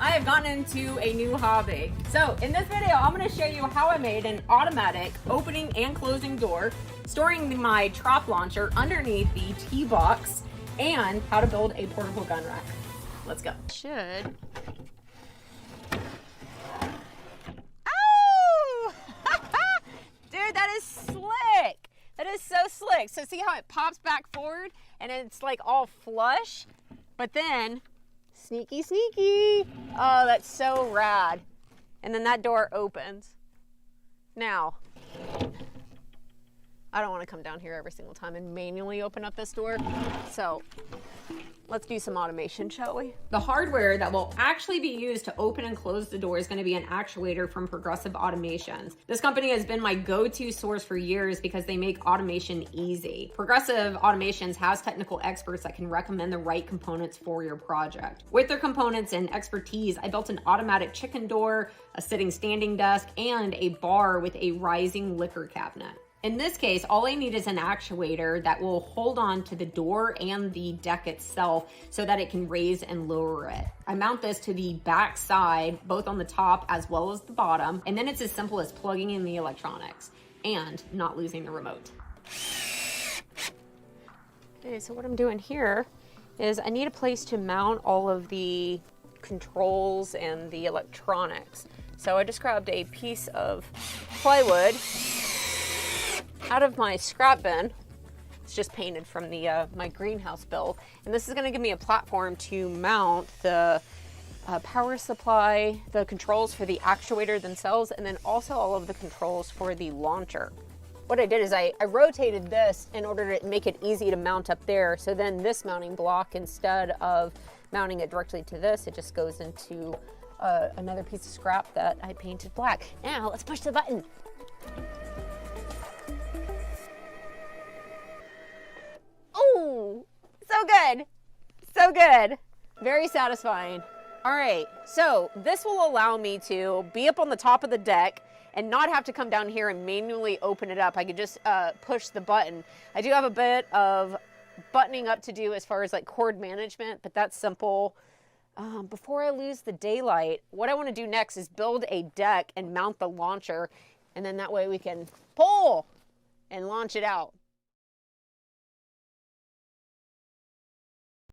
I have gotten into a new hobby. So in this video, I'm gonna show you how I made an automatic opening and closing door, storing my trap launcher underneath the T-box, and how to build a portable gun rack. Let's go. Should. Dude, that is slick. That is so slick. So see how it pops back forward and it's like all flush, but then sneaky, sneaky. Oh, that's so rad. And then that door opens. Now, I don't want to come down here every single time and manually open up this door. So let's do some automation, shall we? The hardware that will actually be used to open and close the door is going to be an actuator from Progressive Automations. This company has been my go-to source for years because they make automation easy. Progressive Automations has technical experts that can recommend the right components for your project. With their components and expertise, I built an automatic chicken door, a sitting standing desk, and a bar with a rising liquor cabinet. In this case, all I need is an actuator that will hold on to the door and the deck itself so that it can raise and lower it. I mount this to the back side, both on the top as well as the bottom, and then it's as simple as plugging in the electronics and not losing the remote. Okay, so what I'm doing here is I need a place to mount all of the controls and the electronics. So I just grabbed a piece of plywood out of my scrap bin. It's just painted from the my greenhouse build, and this is going to give me a platform to mount the power supply, the controls for the actuator themselves, and then also all of the controls for the launcher. What I did is I rotated this in order to make it easy to mount up there, so then this mounting block, instead of mounting it directly to this, it just goes into another piece of scrap that I painted black. Now let's push the button. Oh, so good. So good. Very satisfying. All right, so this will allow me to be up on the top of the deck and not have to come down here and manually open it up. I could just push the button. I do have a bit of buttoning up to do as far as like cord management, but that's simple. Before I lose the daylight, what I want to do next is build a deck and mount the launcher, and then that way we can pull and launch it out.